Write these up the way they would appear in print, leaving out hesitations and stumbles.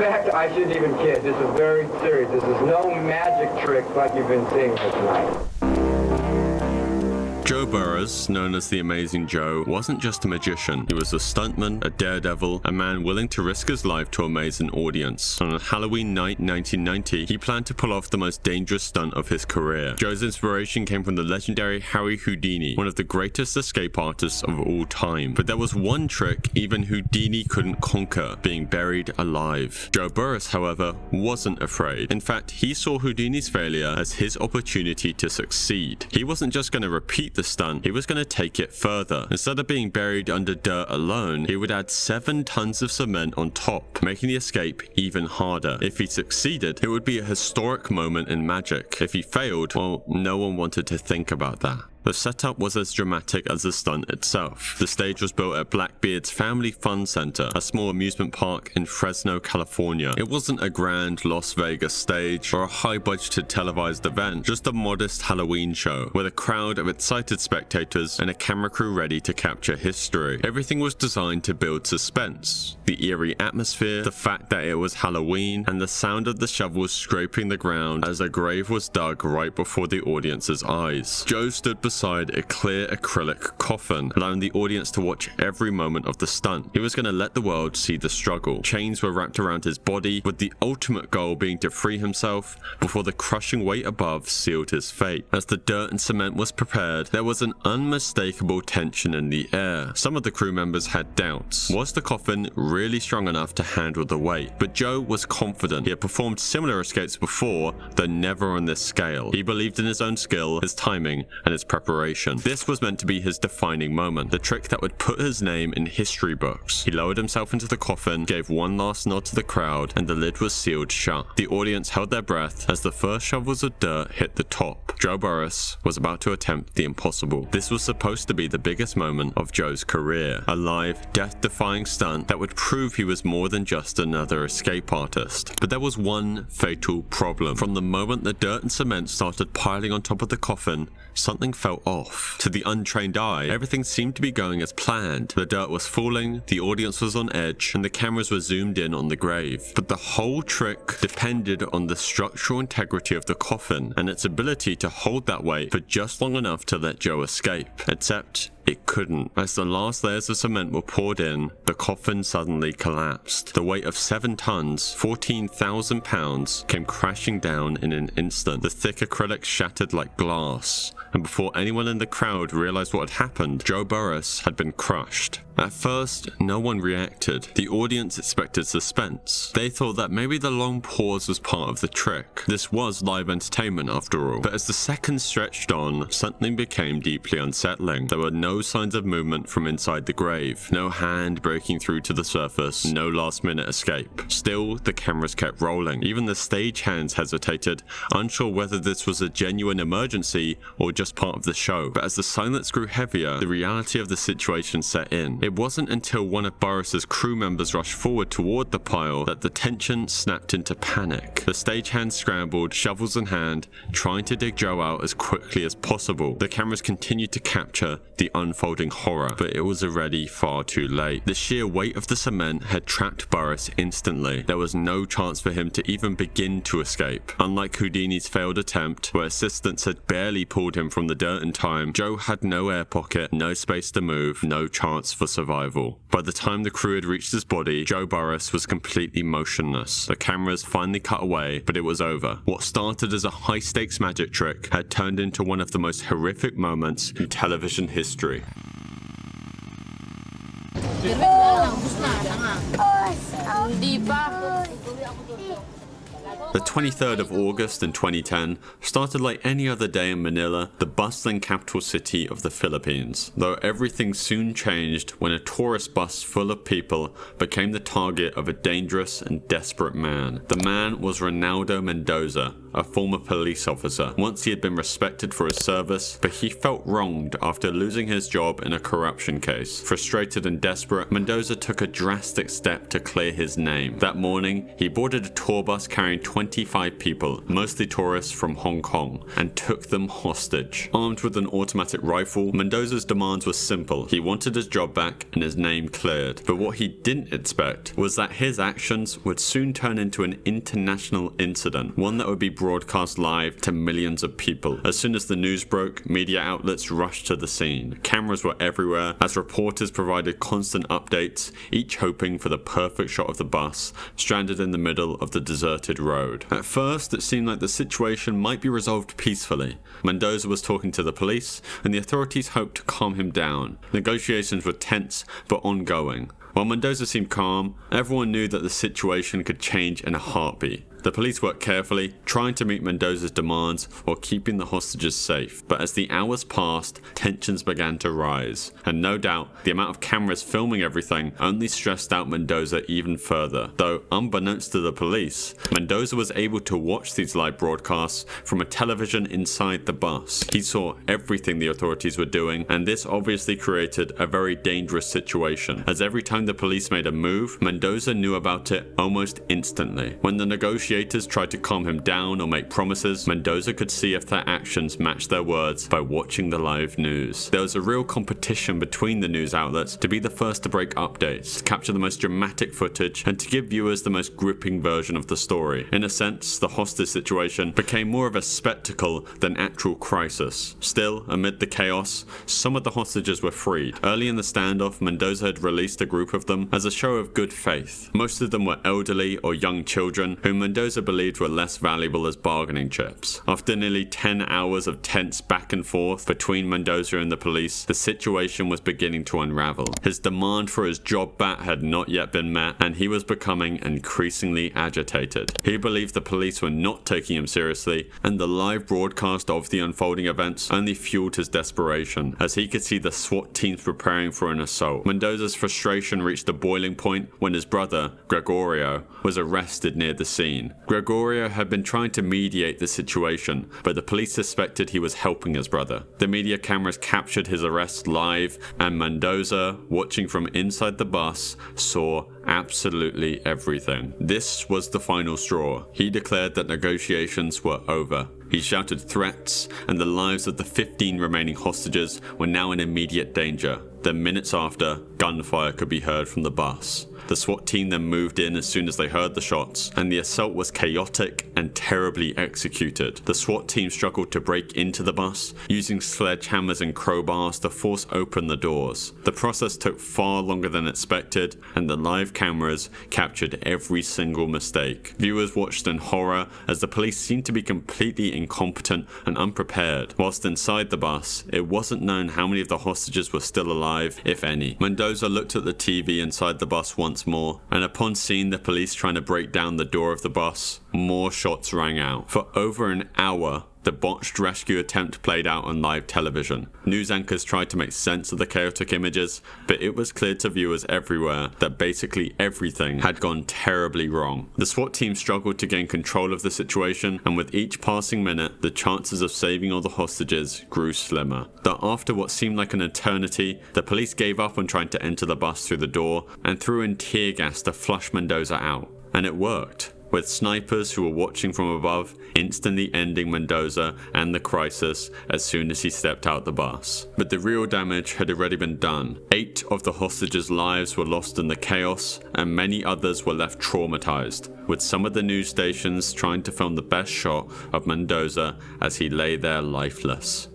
fact, I shouldn't even kid. This is very serious. This is no magic trick like you've been seeing here tonight. Joe Burrows, known as the Amazing Joe, wasn't just a magician. He was a stuntman, a daredevil, a man willing to risk his life to amaze an audience. On Halloween night 1990, he planned to pull off the most dangerous stunt of his career. Joe's inspiration came from the legendary Harry Houdini, one of the greatest escape artists of all time. But there was one trick even Houdini couldn't conquer: being buried alive. Joe Burrows, however, wasn't afraid. In fact, he saw Houdini's failure as his opportunity to succeed. He wasn't just going to repeat the stunt, he was going to take it further. Instead of being buried under dirt alone, he would add 7 tons of cement on top, making the escape even harder. If he succeeded, it would be a historic moment in magic. If he failed, well, no one wanted to think about that. The setup was as dramatic as the stunt itself. The stage was built at Blackbeard's Family Fun Center, a small amusement park in Fresno, California. It wasn't a grand Las Vegas stage or a high-budgeted televised event, just a modest Halloween show with a crowd of excited spectators and a camera crew ready to capture history. Everything was designed to build suspense. The eerie atmosphere, the fact that it was Halloween, and the sound of the shovels scraping the ground as a grave was dug right before the audience's eyes. Joe stood beside a clear acrylic coffin, allowing the audience to watch every moment of the stunt. He was going to let the world see the struggle. Chains were wrapped around his body, with the ultimate goal being to free himself before the crushing weight above sealed his fate. As the dirt and cement was prepared, there was an unmistakable tension in the air. Some of the crew members had doubts. Was the coffin really strong enough to handle the weight? But Joe was confident. He had performed similar escapes before, though never on this scale. He believed in his own skill, his timing, and his preparation. This was meant to be his defining moment, the trick that would put his name in history books. He lowered himself into the coffin, gave one last nod to the crowd, and the lid was sealed shut. The audience held their breath as the first shovels of dirt hit the top. Joe Burrows was about to attempt the impossible. This was supposed to be the biggest moment of Joe's career, a live, death-defying stunt that would prove he was more than just another escape artist. But there was one fatal problem. From the moment the dirt and cement started piling on top of the coffin, something felt off. To the untrained eye, everything seemed to be going as planned. The dirt was falling, the audience was on edge, and the cameras were zoomed in on the grave. But the whole trick depended on the structural integrity of the coffin and its ability to hold that weight for just long enough to let Joe escape. Except it couldn't. As the last layers of cement were poured in, the coffin suddenly collapsed. The weight of 7 tons, 14,000 pounds, came crashing down in an instant. The thick acrylic shattered like glass, and before anyone in the crowd realized what had happened, Joe Burrows had been crushed. At first, no one reacted. The audience expected suspense. They thought that maybe the long pause was part of the trick. This was live entertainment after all. But as the seconds stretched on, something became deeply unsettling. There were no signs of movement from inside the grave. No hand breaking through to the surface. No last-minute escape. Still, the cameras kept rolling. Even the stagehands hesitated, unsure whether this was a genuine emergency or just part of the show. But as the silence grew heavier, the reality of the situation set in. It wasn't until one of Burrows' crew members rushed forward toward the pile that the tension snapped into panic. The stagehands scrambled, shovels in hand, trying to dig Joe out as quickly as possible. The cameras continued to capture the unfolding horror, but it was already far too late. The sheer weight of the cement had trapped Burrows instantly. There was no chance for him to even begin to escape. Unlike Houdini's failed attempt, where assistants had barely pulled him from the dirt in time, Joe had no air pocket, no space to move, no chance for survival. By the time the crew had reached his body, Joe Burrows was completely motionless. The cameras finally cut away, but it was over. What started as a high-stakes magic trick had turned into one of the most horrific moments in television history. The 23rd of August in 2010 started like any other day in Manila, the bustling capital city of the Philippines, though everything soon changed when a tourist bus full of people became the target of a dangerous and desperate man. The man was Ronaldo Mendoza, a former police officer. Once he had been respected for his service, but he felt wronged after losing his job in a corruption case. Frustrated and desperate, Mendoza took a drastic step to clear his name. That morning, he boarded a tour bus carrying 20 25 people, mostly tourists from Hong Kong, and took them hostage. Armed with an automatic rifle, Mendoza's demands were simple. He wanted his job back and his name cleared. But what he didn't expect was that his actions would soon turn into an international incident, one that would be broadcast live to millions of people. As soon as the news broke, media outlets rushed to the scene. Cameras were everywhere as reporters provided constant updates, each hoping for the perfect shot of the bus stranded in the middle of the deserted road. At first, it seemed like the situation might be resolved peacefully. Mendoza was talking to the police, and the authorities hoped to calm him down. Negotiations were tense but ongoing. While Mendoza seemed calm, everyone knew that the situation could change in a heartbeat. The police worked carefully, trying to meet Mendoza's demands while keeping the hostages safe. But as the hours passed, tensions began to rise. And no doubt, the amount of cameras filming everything only stressed out Mendoza even further. Though, unbeknownst to the police, Mendoza was able to watch these live broadcasts from a television inside the bus. He saw everything the authorities were doing, and this obviously created a very dangerous situation, as every time the police made a move, Mendoza knew about it almost instantly. When the negotiators tried to calm him down or make promises, Mendoza could see if their actions matched their words by watching the live news. There was a real competition between the news outlets to be the first to break updates, to capture the most dramatic footage, and to give viewers the most gripping version of the story. In a sense, the hostage situation became more of a spectacle than actual crisis. Still, amid the chaos, some of the hostages were freed. Early in the standoff, Mendoza had released a group of them as a show of good faith. Most of them were elderly or young children, whom Mendoza believed were less valuable as bargaining chips. After nearly 10 hours of tense back and forth between Mendoza and the police, the situation was beginning to unravel. His demand for his job back had not yet been met, and he was becoming increasingly agitated. He believed the police were not taking him seriously, and the live broadcast of the unfolding events only fueled his desperation, as he could see the SWAT teams preparing for an assault. Mendoza's frustration reached a boiling point when his brother, Gregorio, was arrested near the scene. Gregorio had been trying to mediate the situation, but the police suspected he was helping his brother. The media cameras captured his arrest live, and Mendoza, watching from inside the bus, saw absolutely everything. This was the final straw. He declared that negotiations were over. He shouted threats, and the lives of the 15 remaining hostages were now in immediate danger. Then minutes after, gunfire could be heard from the bus. The SWAT team then moved in as soon as they heard the shots, and the assault was chaotic and terribly executed. The SWAT team struggled to break into the bus, using sledgehammers and crowbars to force open the doors. The process took far longer than expected, and the live cameras captured every single mistake. Viewers watched in horror as the police seemed to be completely incompetent and unprepared. Whilst inside the bus, it wasn't known how many of the hostages were still alive, if any. Mendoza looked at the TV inside the bus once more, and upon seeing the police trying to break down the door of the bus, more shots rang out. For over an hour, the botched rescue attempt played out on live television. News anchors tried to make sense of the chaotic images, but it was clear to viewers everywhere that basically everything had gone terribly wrong. The SWAT team struggled to gain control of the situation, and with each passing minute, the chances of saving all the hostages grew slimmer. That after what seemed like an eternity, the police gave up on trying to enter the bus through the door and threw in tear gas to flush Mendoza out. And it worked, with snipers who were watching from above instantly ending Mendoza and the crisis as soon as he stepped out the bus. But the real damage had already been done. 8 of the hostages' lives were lost in the chaos, and many others were left traumatized, with some of the news stations trying to film the best shot of Mendoza as he lay there lifeless.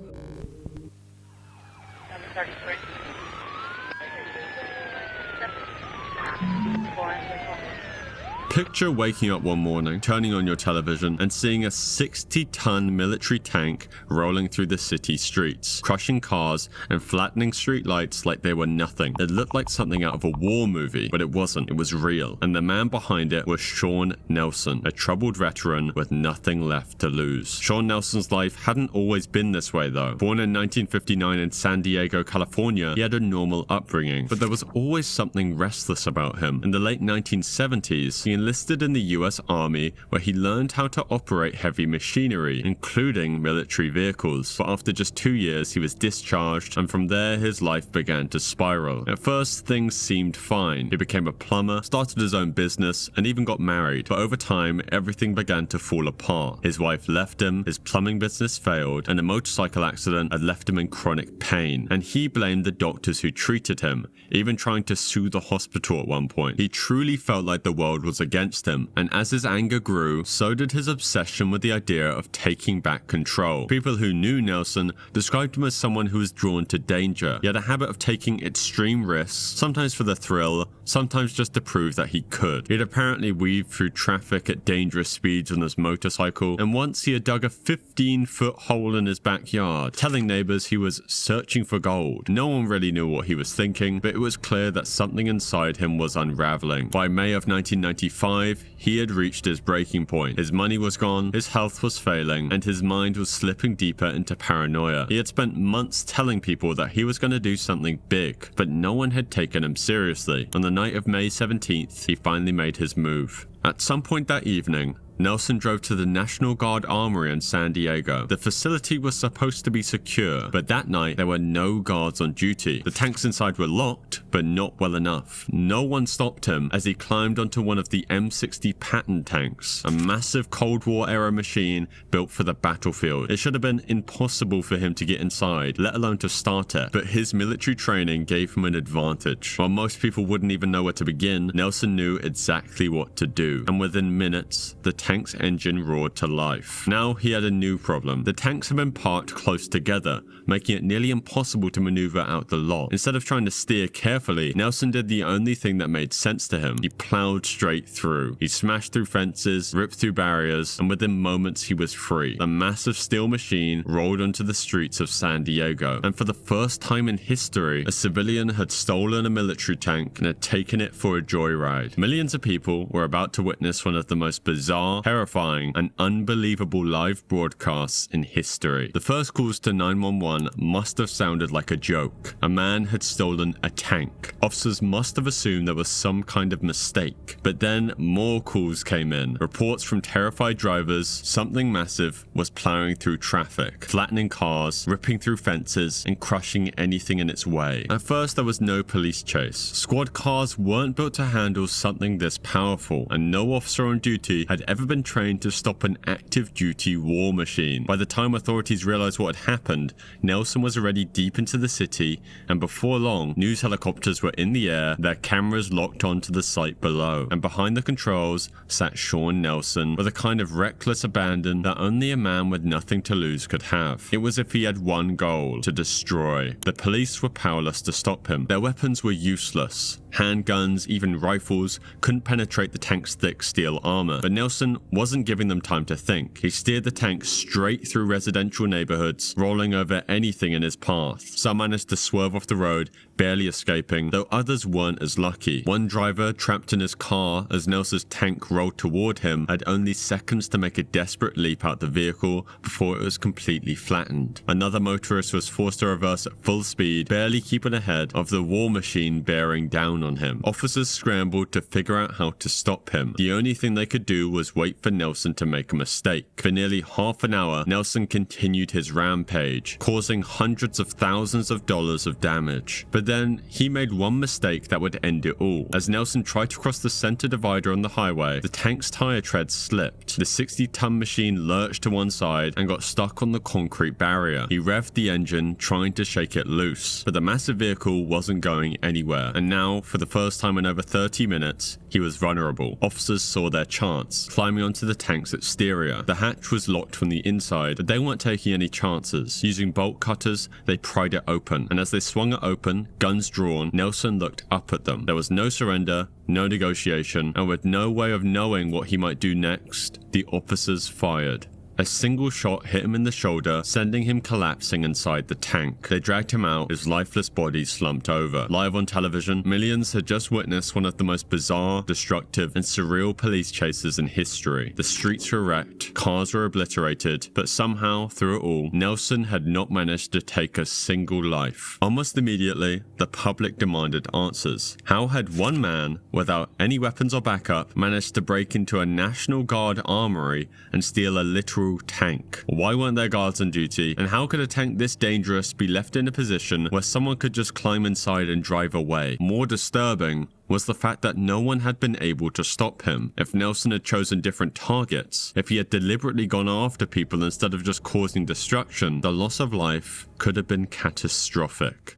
Picture waking up one morning, turning on your television, and seeing a 60-ton military tank rolling through the city streets, crushing cars and flattening streetlights like they were nothing. It looked like something out of a war movie, but it wasn't. It was real. And the man behind it was Sean Nelson, a troubled veteran with nothing left to lose. Sean Nelson's life hadn't always been this way, though. Born in 1959 in San Diego, California, he had a normal upbringing, but there was always something restless about him. In the late 1970s, he enlisted in the US Army, where he learned how to operate heavy machinery, including military vehicles. But after just 2 years, he was discharged, and from there his life began to spiral. At first, things seemed fine. He became a plumber, started his own business, and even got married. But over time, everything began to fall apart. His wife left him, his plumbing business failed, and a motorcycle accident had left him in chronic pain. And he blamed the doctors who treated him, even trying to sue the hospital at one point. He truly felt like the world was against him, and as his anger grew, so did his obsession with the idea of taking back control. People who knew Nelson described him as someone who was drawn to danger. He had a habit of taking extreme risks, sometimes for the thrill, sometimes just to prove that he could. He'd apparently weaved through traffic at dangerous speeds on his motorcycle, and once he had dug a 15-foot hole in his backyard, telling neighbors he was searching for gold. No one really knew what he was thinking, but it was clear that something inside him was unraveling. By May of 1995, he had reached his breaking point. His money was gone, his health was failing, and his mind was slipping deeper into paranoia. He had spent months telling people that he was going to do something big, but no one had taken him seriously. On the night of May 17th, he finally made his move. At some point that evening, Nelson drove to the National Guard Armory in San Diego. The facility was supposed to be secure, but that night there were no guards on duty. The tanks inside were locked, but not well enough. No one stopped him as he climbed onto one of the M60 Patton tanks, a massive Cold War era machine built for the battlefield. It should have been impossible for him to get inside, let alone to start it, but his military training gave him an advantage. While most people wouldn't even know where to begin, Nelson knew exactly what to do, and within minutes, the tank's engine roared to life. Now he had a new problem. The tanks had been parked close together, making it nearly impossible to maneuver out the lot. Instead of trying to steer carefully, Nelson did the only thing that made sense to him. He plowed straight through. He smashed through fences, ripped through barriers, and within moments he was free. The massive steel machine rolled onto the streets of San Diego, and for the first time in history, a civilian had stolen a military tank and had taken it for a joyride. Millions of people were about to witness one of the most bizarre, terrifying, and unbelievable live broadcasts in history. The first calls to 911 must have sounded like a joke. A man had stolen a tank. Officers must have assumed there was some kind of mistake. But then more calls came in. Reports from terrified drivers something massive was plowing through traffic, flattening cars, ripping through fences, and crushing anything in its way. At first there was no police chase. Squad cars weren't built to handle something this powerful, and no officer on duty had ever been trained to stop an active duty war machine. By the time authorities realized what had happened, Nelson was already deep into the city, and before long, news helicopters were in the air, their cameras locked onto the site below. And behind the controls sat Sean Nelson with a kind of reckless abandon that only a man with nothing to lose could have. It was as if he had one goal: to destroy. The police were powerless to stop him. Their weapons were useless. Handguns, even rifles, couldn't penetrate the tank's thick steel armor. But Nelson wasn't giving them time to think. He steered the tank straight through residential neighborhoods, rolling over anything in his path. Some managed to swerve off the road, barely escaping, though others weren't as lucky. One driver, trapped in his car as Nelson's tank rolled toward him, had only seconds to make a desperate leap out the vehicle before it was completely flattened. Another motorist was forced to reverse at full speed, barely keeping ahead of the war machine bearing down on him. Officers scrambled to figure out how to stop him. The only thing they could do was wait for Nelson to make a mistake. For nearly half an hour, Nelson continued his rampage, causing hundreds of thousands of dollars of damage. But then, he made one mistake that would end it all. As Nelson tried to cross the center divider on the highway, the tank's tire tread slipped. The 60-ton machine lurched to one side and got stuck on the concrete barrier. He revved the engine, trying to shake it loose, but the massive vehicle wasn't going anywhere. And now, for the first time in over 30 minutes, he was vulnerable. Officers saw their chance, climbing onto the tank's exterior. The hatch was locked from the inside, but they weren't taking any chances. Using bolt cutters, they pried it open, and as they swung it open, guns drawn, Nelson looked up at them. There was no surrender, no negotiation, and with no way of knowing what he might do next, the officers fired. A single shot hit him in the shoulder, sending him collapsing inside the tank. They dragged him out, his lifeless body slumped over. Live on television, millions had just witnessed one of the most bizarre, destructive, and surreal police chases in history. The streets were wrecked, cars were obliterated, but somehow, through it all, Nelson had not managed to take a single life. Almost immediately, the public demanded answers. How had one man, without any weapons or backup, managed to break into a National Guard armory and steal a literal tank? Why weren't there guards on duty, and how could a tank this dangerous be left in a position where someone could just climb inside and drive away? More disturbing was the fact that no one had been able to stop him. If Nelson had chosen different targets, if he had deliberately gone after people instead of just causing destruction, the loss of life could have been catastrophic.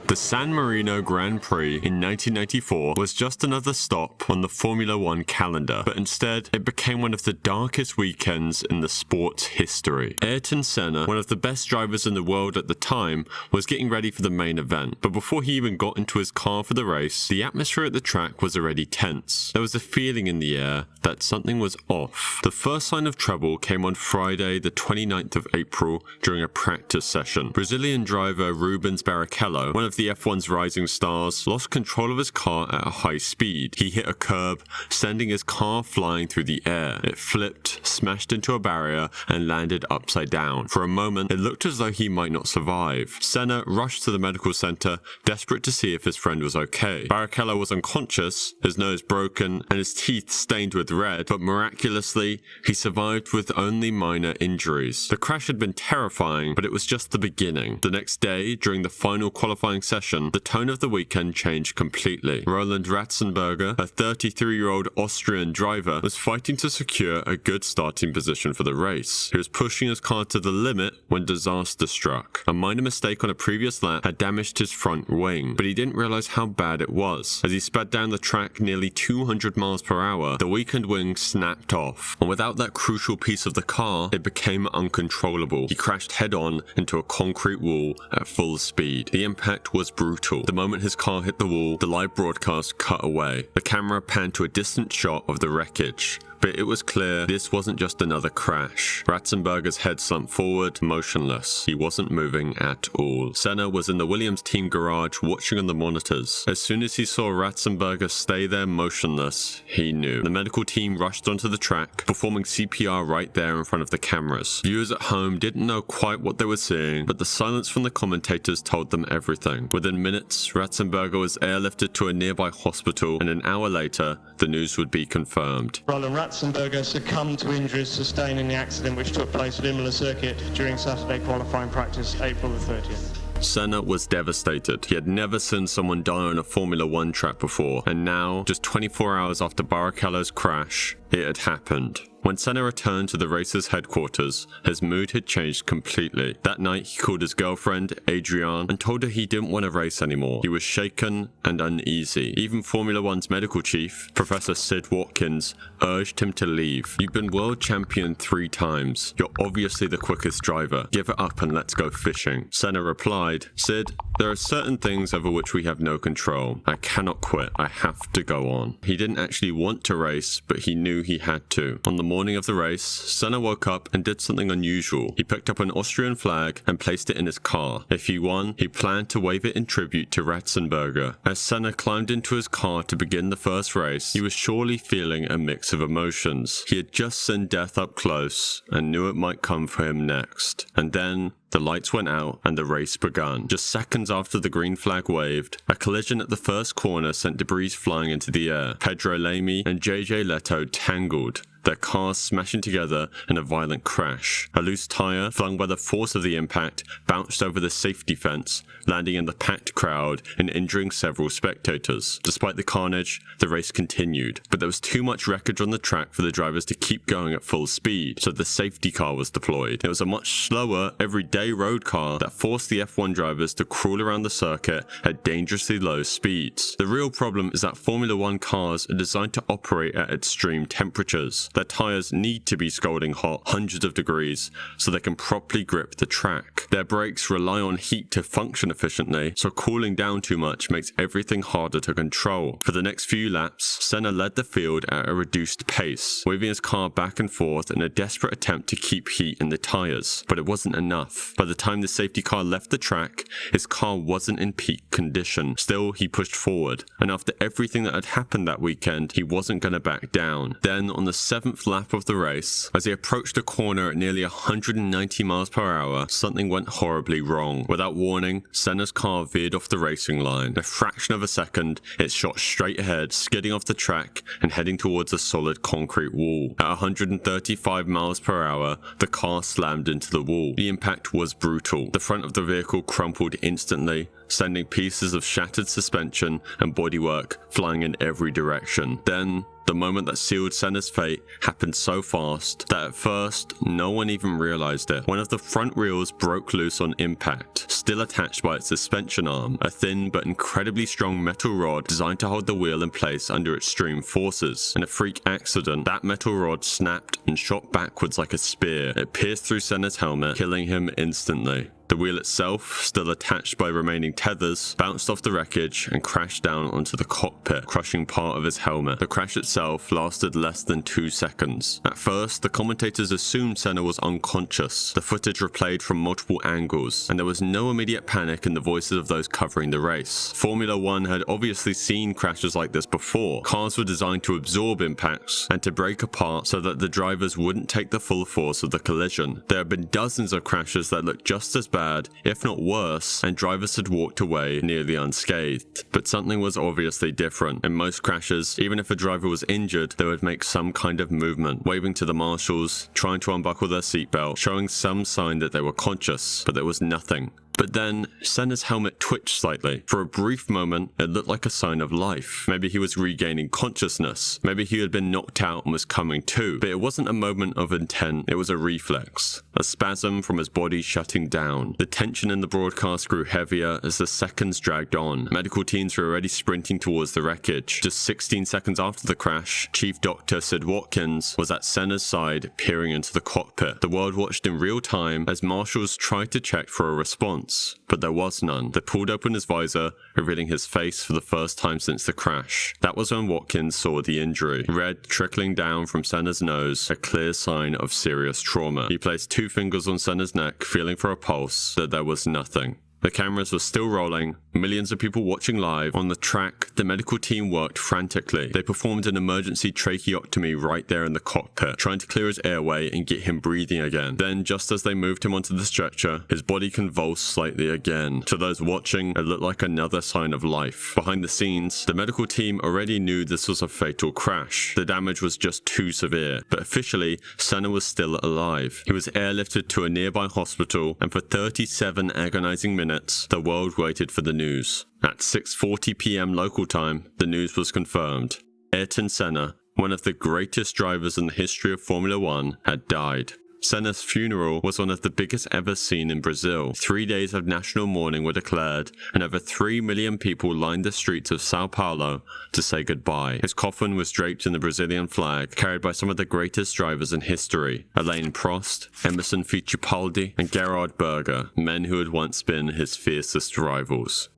The San Marino Grand Prix in 1994 was just another stop on the Formula One calendar, but instead it became one of the darkest weekends in the sport's history. Ayrton Senna, one of the best drivers in the world at the time, was getting ready for the main event, but before he even got into his car for the race, the atmosphere at the track was already tense. There was a feeling in the air that something was off. The first sign of trouble came on Friday, the 29th of April, during a practice session. Brazilian driver Rubens Barrichello, one of the F1's rising stars, lost control of his car at a high speed. He hit a curb, sending his car flying through the air. It flipped, smashed into a barrier, and landed upside down. For a moment, it looked as though he might not survive. Senna rushed to the medical center, desperate to see if his friend was okay. Barrichello was unconscious, his nose broken, and his teeth stained with red, but miraculously, he survived with only minor injuries. The crash had been terrifying, but it was just the beginning. The next day, during the final qualifying session, the tone of the weekend changed completely. Roland Ratzenberger, a 33-year-old Austrian driver, was fighting to secure a good starting position for the race. He was pushing his car to the limit when disaster struck. A minor mistake on a previous lap had damaged his front wing, but he didn't realize how bad it was. As he sped down the track nearly 200 miles per hour, the weakened wing snapped off, and without that crucial piece of the car, it became uncontrollable. He crashed head-on into a concrete wall at full speed. The impact was brutal. The moment his car hit the wall, the live broadcast cut away. The camera panned to a distant shot of the wreckage. But it was clear this wasn't just another crash. Ratzenberger's head slumped forward, motionless. He wasn't moving at all. Senna was in the Williams team garage watching on the monitors. As soon as he saw Ratzenberger stay there motionless, he knew. The medical team rushed onto the track, performing CPR right there in front of the cameras. Viewers at home didn't know quite what they were seeing, but the silence from the commentators told them everything. Within minutes, Ratzenberger was airlifted to a nearby hospital, and an hour later, the news would be confirmed. Ratzenberger succumbed to injuries sustained in the accident which took place at Imola circuit during Saturday qualifying practice, April the 30th. Senna was devastated. He had never seen someone die on a Formula One track before, and now, just 24 hours after Barrichello's crash, it had happened. When Senna returned to the race's headquarters, his mood had changed completely. That night, he called his girlfriend, Adrienne, and told her he didn't want to race anymore. He was shaken and uneasy. Even Formula One's medical chief, Professor Sid Watkins, urged him to leave. "You've been world champion 3 times. You're obviously the quickest driver. Give it up and let's go fishing." Senna replied, "Sid, there are certain things over which we have no control. I cannot quit. I have to go on." He didn't actually want to race, but he knew he had to. On the morning of the race, Senna woke up and did something unusual. He picked up an Austrian flag and placed it in his car. If he won, he planned to wave it in tribute to Ratzenberger. As Senna climbed into his car to begin the first race, he was surely feeling a mix of emotions. He had just seen death up close and knew it might come for him next. And then the lights went out and the race began. Just seconds after the green flag waved, a collision at the first corner sent debris flying into the air. Pedro Lamy and JJ Leto tangled, their cars smashing together in a violent crash. A loose tire, flung by the force of the impact, bounced over the safety fence, landing in the packed crowd and injuring several spectators. Despite the carnage, the race continued, but there was too much wreckage on the track for the drivers to keep going at full speed, so the safety car was deployed. It was a much slower, everyday J road car that forced the F1 drivers to crawl around the circuit at dangerously low speeds. The real problem is that Formula 1 cars are designed to operate at extreme temperatures. Their tires need to be scalding hot, hundreds of degrees, so they can properly grip the track. Their brakes rely on heat to function efficiently, so cooling down too much makes everything harder to control. For the next few laps, Senna led the field at a reduced pace, waving his car back and forth in a desperate attempt to keep heat in the tires, but it wasn't enough. By the time the safety car left the track, his car wasn't in peak condition. Still, he pushed forward, and after everything that had happened that weekend, he wasn't going to back down. Then, on the 7th lap of the race, as he approached a corner at nearly 190 miles per hour, something went horribly wrong. Without warning, Senna's car veered off the racing line. In a fraction of a second, it shot straight ahead, skidding off the track and heading towards a solid concrete wall. At 135 miles per hour, the car slammed into the wall. The impact was brutal. The front of the vehicle crumpled instantly, sending pieces of shattered suspension and bodywork flying in every direction. Then, the moment that sealed Senna's fate happened so fast that at first, no one even realized it. One of the front wheels broke loose on impact, still attached by its suspension arm, a thin but incredibly strong metal rod designed to hold the wheel in place under extreme forces. In a freak accident, that metal rod snapped and shot backwards like a spear. It pierced through Senna's helmet, killing him instantly. The wheel itself, still attached by remaining tethers, bounced off the wreckage and crashed down onto the cockpit, crushing part of his helmet. The crash itself lasted less than 2 seconds. At first, the commentators assumed Senna was unconscious. The footage replayed from multiple angles, and there was no immediate panic in the voices of those covering the race. Formula 1 had obviously seen crashes like this before. Cars were designed to absorb impacts and to break apart so that the drivers wouldn't take the full force of the collision. There have been dozens of crashes that looked just as bad, if not worse, and drivers had walked away nearly unscathed. But something was obviously different. In most crashes, even if a driver was injured, they would make some kind of movement, waving to the marshals, trying to unbuckle their seatbelt, showing some sign that they were conscious, but there was nothing. But then, Senna's helmet twitched slightly. For a brief moment, it looked like a sign of life. Maybe he was regaining consciousness. Maybe he had been knocked out and was coming to. But it wasn't a moment of intent, it was a reflex. A spasm from his body shutting down. The tension in the broadcast grew heavier as the seconds dragged on. Medical teams were already sprinting towards the wreckage. Just 16 seconds after the crash, Chief Doctor Sid Watkins was at Senna's side, peering into the cockpit. The world watched in real time as marshals tried to check for a response. But there was none. They pulled open his visor, revealing his face for the first time since the crash. That was when Watkins saw the injury. Red trickling down from Senna's nose, a clear sign of serious trauma. He placed 2 fingers on Senna's neck, feeling for a pulse, but there was nothing. The cameras were still rolling, millions of people watching live. On the track, the medical team worked frantically. They performed an emergency tracheotomy right there in the cockpit, trying to clear his airway and get him breathing again. Then, just as they moved him onto the stretcher, his body convulsed slightly again. To those watching, it looked like another sign of life. Behind the scenes, the medical team already knew this was a fatal crash. The damage was just too severe, but officially, Senna was still alive. He was airlifted to a nearby hospital, and for 37 agonizing minutes, the world waited for the news. At 6:40 p.m. local time, the news was confirmed. Ayrton Senna, one of the greatest drivers in the history of Formula 1, had died. Senna's funeral was one of the biggest ever seen in Brazil. 3 days of national mourning were declared, and over 3 million people lined the streets of Sao Paulo to say goodbye. His coffin was draped in the Brazilian flag, carried by some of the greatest drivers in history: Alain Prost, Emerson Fittipaldi, and Gerhard Berger, men who had once been his fiercest rivals.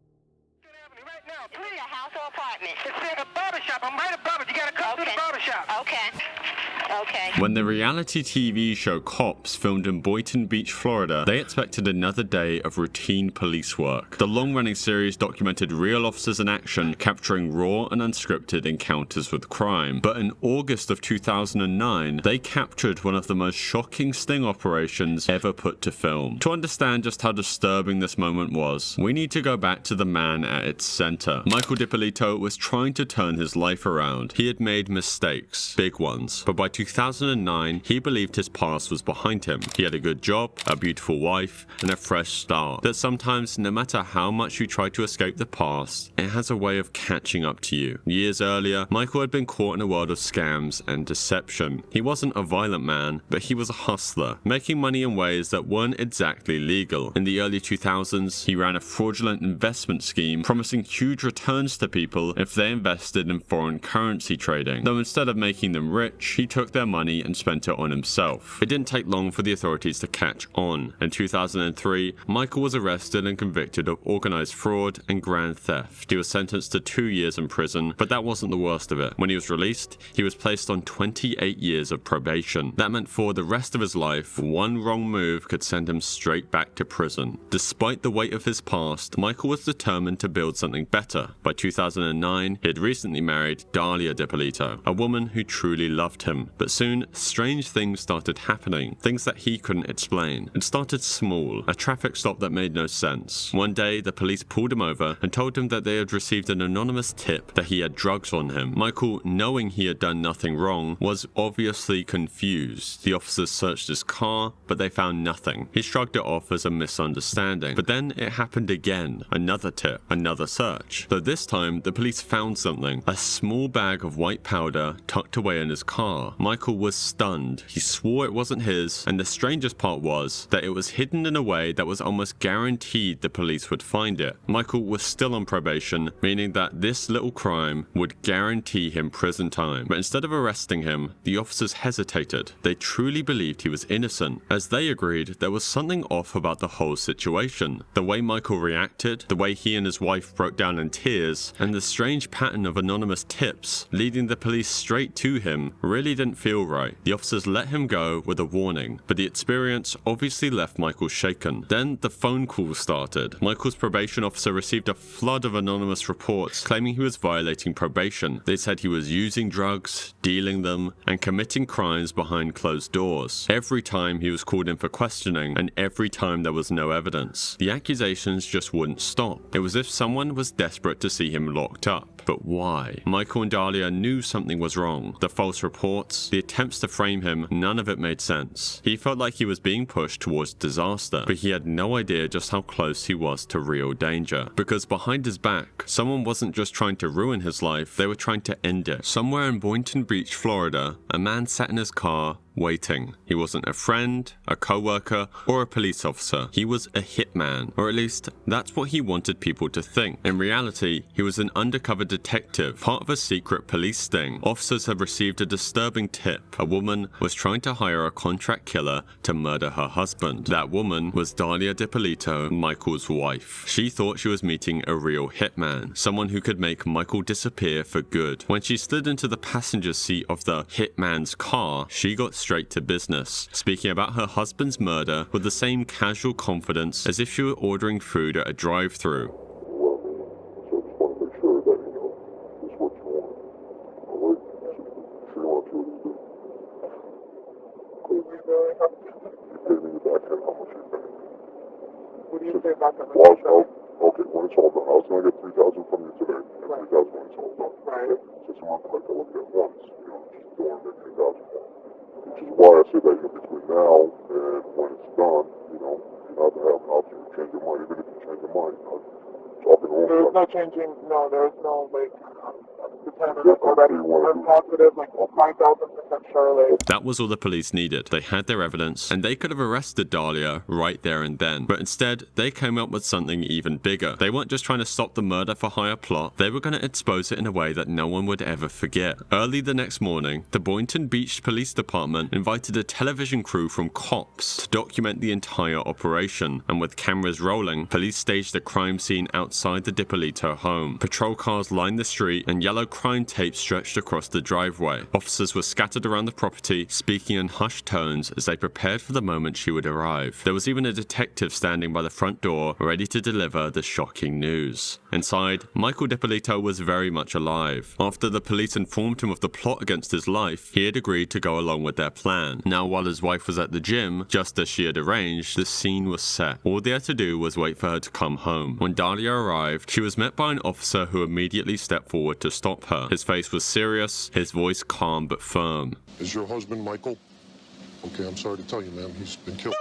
When the reality TV show Cops filmed in Boynton Beach, Florida, they expected another day of routine police work. The long-running series documented real officers in action, capturing raw and unscripted encounters with crime. But in August of 2009, they captured one of the most shocking sting operations ever put to film. To understand just how disturbing this moment was, we need to go back to the man at its center. Michael DiPolito was trying to turn his life around. He had made mistakes, big ones, but by 2009, he believed his past was behind him. He had a good job, a beautiful wife, and a fresh start. That sometimes, no matter how much you try to escape the past, it has a way of catching up to you. Years earlier, Michael had been caught in a world of scams and deception. He wasn't a violent man, but he was a hustler, making money in ways that weren't exactly legal. In the early 2000s, he ran a fraudulent investment scheme promising huge returns to people if they invested in foreign currency trading. Though instead of making them rich, he took their money and spent it on himself. It didn't take long for the authorities to catch on. In 2003, Michael was arrested and convicted of organized fraud and grand theft. He was sentenced to 2 years in prison, but that wasn't the worst of it. When he was released, he was placed on 28 years of probation. That meant for the rest of his life, one wrong move could send him straight back to prison. Despite the weight of his past, Michael was determined to build something better. By 2009, he had recently married Dalia DiPolito, a woman who truly loved him. But soon, strange things started happening, things that he couldn't explain. It started small, a traffic stop that made no sense. One day, the police pulled him over and told him that they had received an anonymous tip that he had drugs on him. Michael, knowing he had done nothing wrong, was obviously confused. The officers searched his car, but they found nothing. He shrugged it off as a misunderstanding. But then it happened again. Another tip, another search. Though this time, the police found something. A small bag of white powder tucked away in his car. Michael was stunned. He swore it wasn't his, and the strangest part was that it was hidden in a way that was almost guaranteed the police would find it. Michael was still on probation, meaning that this little crime would guarantee him prison time. But instead of arresting him, the officers hesitated. They truly believed he was innocent. As they agreed, there was something off about the whole situation. The way Michael reacted, the way he and his wife broke down in tears, and the strange pattern of anonymous tips leading the police straight to him really didn't feel right. The officers let him go with a warning, but the experience obviously left Michael shaken. Then the phone call started. Michael's probation officer received a flood of anonymous reports claiming he was violating probation. They said he was using drugs, dealing them, and committing crimes behind closed doors. Every time he was called in for questioning, and every time there was no evidence. The accusations just wouldn't stop. It was as if someone was desperate to see him locked up. But why? Michael and Dalia knew something was wrong. The false reports, the attempts to frame him, none of it made sense. He felt like he was being pushed towards disaster, but he had no idea just how close he was to real danger. Because behind his back, someone wasn't just trying to ruin his life, they were trying to end it. Somewhere in Boynton Beach, Florida, a man sat in his car waiting. He wasn't a friend, a co-worker, or a police officer. He was a hitman, or at least that's what he wanted people to think. In reality, he was an undercover detective, part of a secret police sting. Officers have received a disturbing tip. A woman was trying to hire a contract killer to murder her husband. That woman was Dalia DiPolito, Michael's wife. She thought she was meeting a real hitman, someone who could make Michael disappear for good. When she slid into the passenger seat of the hitman's car, she got straight to business, speaking about her husband's murder with the same casual confidence as if she were ordering food at a drive-thru. What do you say about that? Okay, when it's all done, I was going to get $3,000 from you today, and Right. $3,000 when it's all done. Right. So it's not like I look at once, just throwing that $3,000 more. Which is why I said that, between now and when it's done, you have to have an option to change your mind, even if you change your mind, talking to There's no changing, there's no, determinant already. I'm positive, 5,000% surely. That was all the police needed. They had their evidence, and they could have arrested Dalia right there and then. But instead, they came up with something even bigger. They weren't just trying to stop the murder-for-hire plot, they were going to expose it in a way that no one would ever forget. Early the next morning, the Boynton Beach Police Department invited a television crew from cops to document the entire operation, and with cameras rolling, police staged a crime scene outside the DiPolito home. Patrol cars lined the street, and yellow crime tape stretched across the driveway. Officers were scattered around the property, speaking in hushed tones as they prepared for the moment she would arrive. There was even a detective standing by the front door, ready to deliver the shocking news. Inside, Michael DiPolito was very much alive. After the police informed him of the plot against his life, he had agreed to go along with their plan. Now, while his wife was at the gym, just as she had arranged, the scene was set. All they had to do was wait for her to come home. When Dalia arrived, she was met by an officer who immediately stepped forward to stop her. His face was serious, his voice calm but firm. Is your husband Michael? Okay, I'm sorry to tell you, ma'am. He's been killed.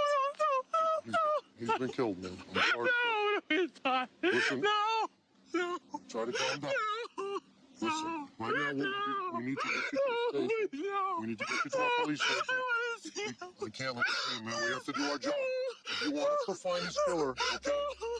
He's been killed, man. I'm sorry. No, he's not. Listen. No. Try to calm down. Listen, right now we need to get you to the station. No. We need to get you to our police station. We can't let you see him, man. We have to do our job. If you want us to find his killer, okay?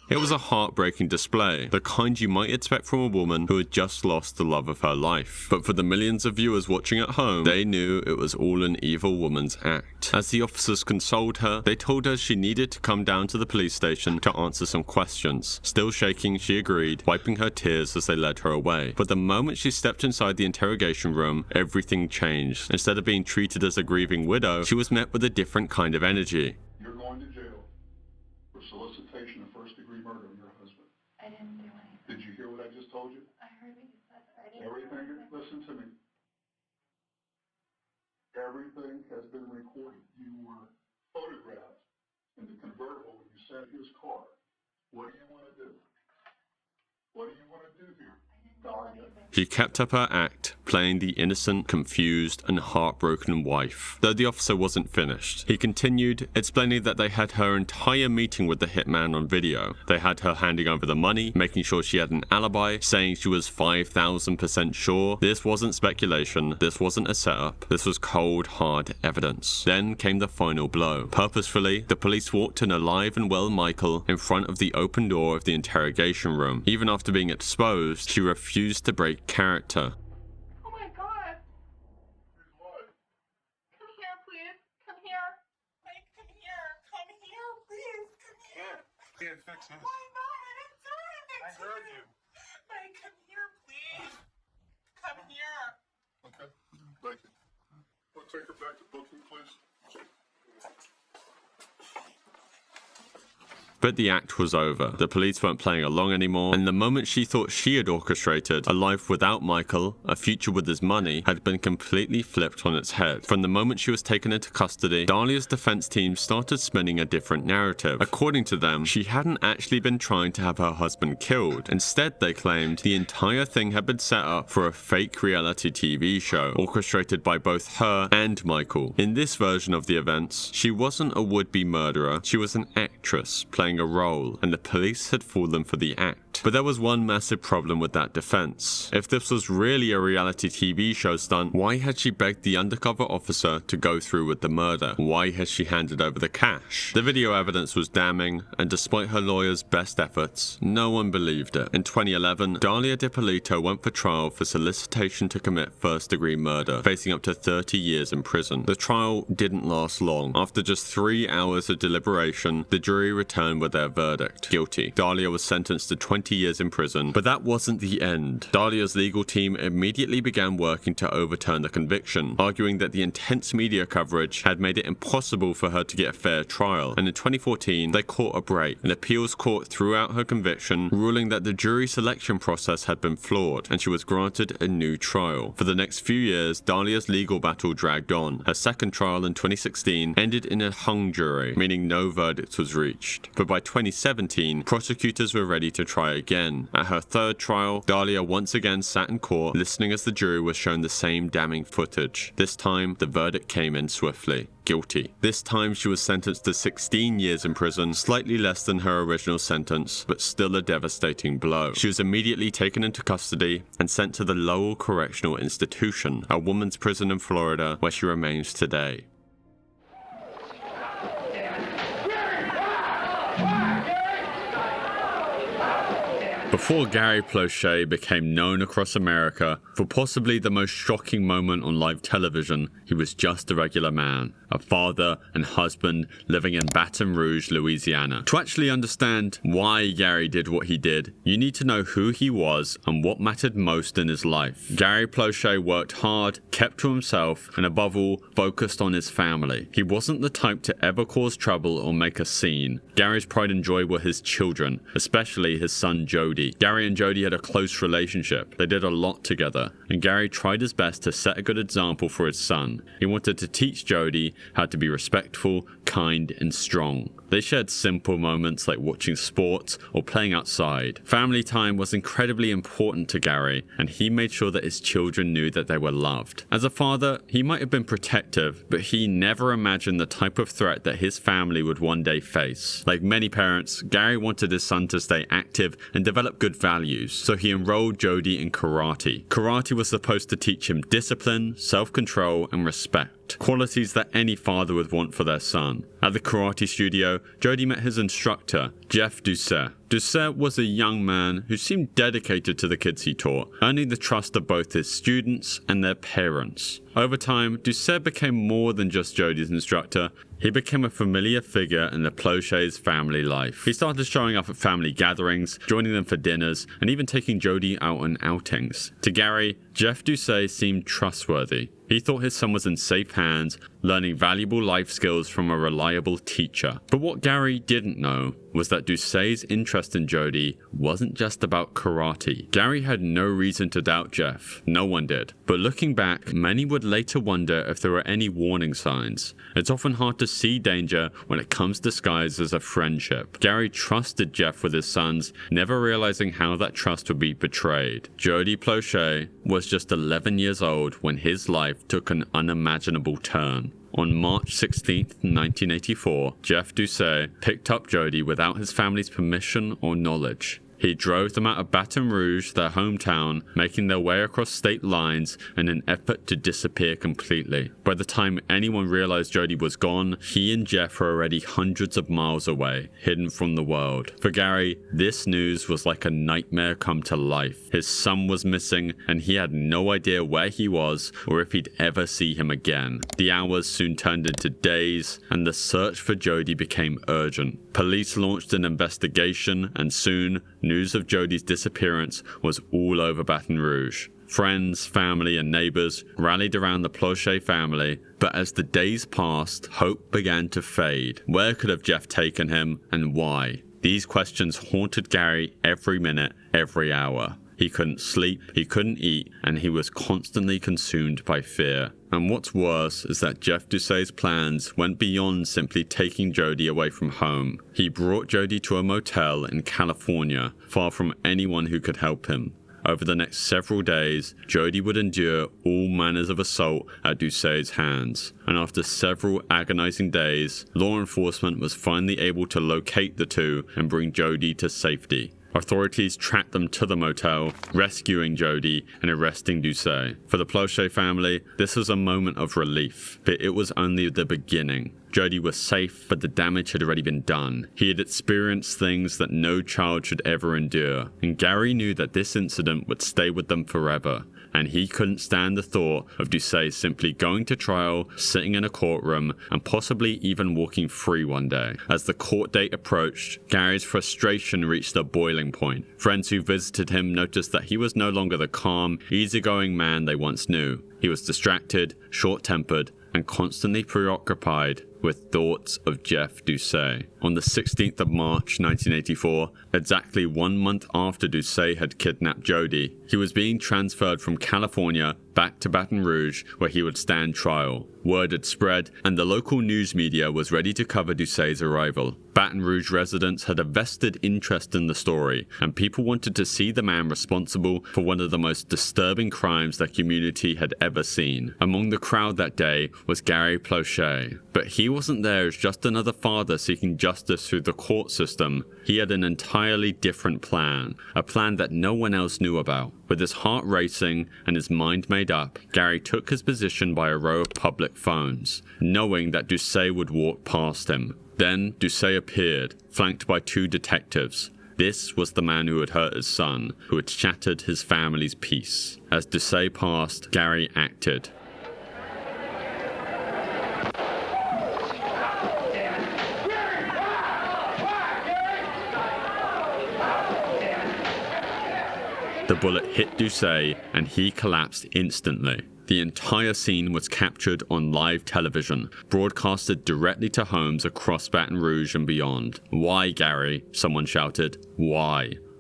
It was a heartbreaking display, the kind you might expect from a woman who had just lost the love of her life. But for the millions of viewers watching at home, they knew it was all an evil woman's act. As the officers consoled her, they told her she needed to come down to the police station to answer some questions. Still shaking, she agreed, wiping her tears as they led her away. But the moment she stepped inside the interrogation room, everything changed. Instead of being treated as a grieving widow, she was met with a different kind of energy. You're going to jail for solicitation of first-degree murder of your husband. I didn't do anything. Did you hear what I just told you? I heard what you said. I didn't do Everything, anything. listen to me. Everything has been recorded. You were photographed in the convertible when you sat in his car. What do you want to do? What do you want to do here? She kept up her act, playing the innocent, confused, and heartbroken wife. Though the officer wasn't finished, he continued, explaining that they had her entire meeting with the hitman on video. They had her handing over the money, making sure she had an alibi, saying she was 5,000% sure. This wasn't speculation, this wasn't a setup, this was cold, hard evidence. Then came the final blow. Purposefully, the police walked an alive and well Michael in front of the open door of the interrogation room. Even after being exposed, she refused to break character. Oh my God. Come here, please. Come here. Mike, come here. Come here, please. Come here. Can't fix this. Why not? I didn't do anything I to heard you. you. Mike, come here, please. Come here. Okay, thank you. Want to take her back to booking, please? But the act was over. The police weren't playing along anymore, and the moment she thought she had orchestrated a life without Michael, a future with his money, had been completely flipped on its head. From the moment she was taken into custody, Dahlia's defense team started spinning a different narrative. According to them, she hadn't actually been trying to have her husband killed. Instead, they claimed the entire thing had been set up for a fake reality TV show, orchestrated by both her and Michael. In this version of the events, she wasn't a would-be murderer, she was an actress playing a role, and the police had fallen for the act. But there was one massive problem with that defense. If this was really a reality TV show stunt, why had she begged the undercover officer to go through with the murder? Why had she handed over the cash? The video evidence was damning, and despite her lawyer's best efforts, no one believed it. In 2011, Dahlia DiPolito went for trial for solicitation to commit first-degree murder, facing up to 30 years in prison. The trial didn't last long. After just 3 hours of deliberation, the jury returned with their verdict: guilty. Dahlia was sentenced to 20 years in prison, but that wasn't the end. Dahlia's legal team immediately began working to overturn the conviction, arguing that the intense media coverage had made it impossible for her to get a fair trial. And in 2014, they caught a break. An appeals court threw out her conviction, ruling that the jury selection process had been flawed, and she was granted a new trial. For the next few years, Dahlia's legal battle dragged on. Her second trial in 2016 ended in a hung jury, meaning no verdict was reached. But by 2017, prosecutors were ready to try again. At her third trial, Dahlia once again sat in court, listening as the jury was shown the same damning footage. This time, the verdict came in swiftly: guilty. This time, she was sentenced to 16 years in prison, slightly less than her original sentence, but still a devastating blow. She was immediately taken into custody and sent to the Lowell Correctional Institution, a woman's prison in Florida, where she remains today. Before Gary Plauché became known across America for possibly the most shocking moment on live television, he was just a regular man, a father and husband living in Baton Rouge, Louisiana. To actually understand why Gary did what he did, you need to know who he was and what mattered most in his life. Gary Plauché worked hard, kept to himself, and above all, focused on his family. He wasn't the type to ever cause trouble or make a scene. Gary's pride and joy were his children, especially his son Jody. Gary and Jody had a close relationship. They did a lot together, and Gary tried his best to set a good example for his son. He wanted to teach Jody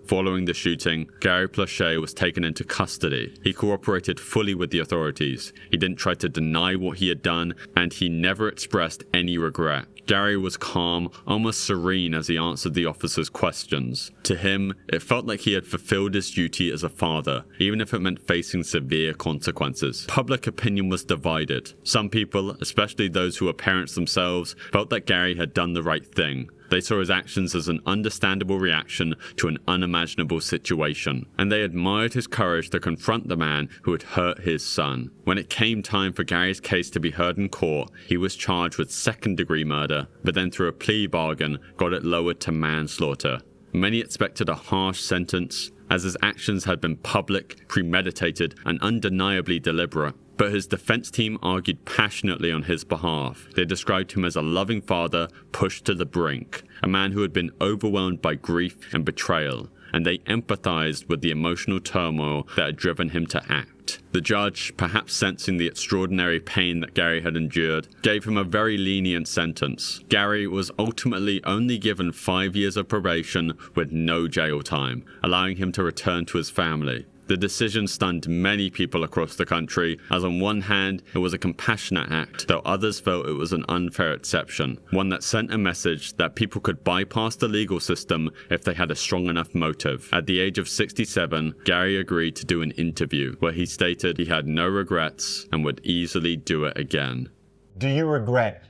Following the shooting, Gary Plauché was taken into custody. He cooperated fully with the authorities. He didn't try to deny what he had done, and he never expressed any regret. Gary was calm, almost serene as he answered the officers' questions. To him, it felt like he had fulfilled his duty as a father, even if it meant facing severe consequences. Public opinion was divided. Some people, especially those who were parents themselves, felt that Gary had done the right thing. They saw his actions as an understandable reaction to an unimaginable situation, and they admired his courage to confront the man who had hurt his son. When it came time for Gary's case to be heard in court, he was charged with second-degree murder, but then through a plea bargain got it lowered to manslaughter. Many expected a harsh sentence, as his actions had been public, premeditated, and undeniably deliberate. But his defense team argued passionately on his behalf. They described him as a loving father pushed to the brink, a man who had been overwhelmed by grief and betrayal, and they empathized with the emotional turmoil that had driven him to act. The judge, perhaps sensing the extraordinary pain that Gary had endured, gave him a very lenient sentence. Gary was ultimately only given 5 years of probation with no jail time, allowing him to return to his family. The decision stunned many people across the country, as on one hand, it was a compassionate act, though others felt it was an unfair exception, one that sent a message that people could bypass the legal system if they had a strong enough motive. At the age of 67, Gary agreed to do an interview, where he stated he had no regrets and would easily do it again. Do you regret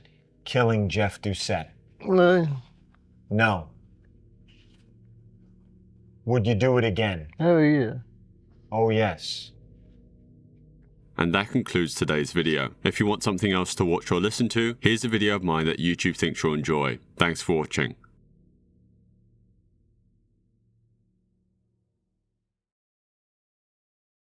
killing Jeff Doucette? No. No. Would you do it again? Oh, yeah. Oh, yes. And that concludes today's video. If you want something else to watch or listen to, here's a video of mine that YouTube thinks you'll enjoy. Thanks for watching.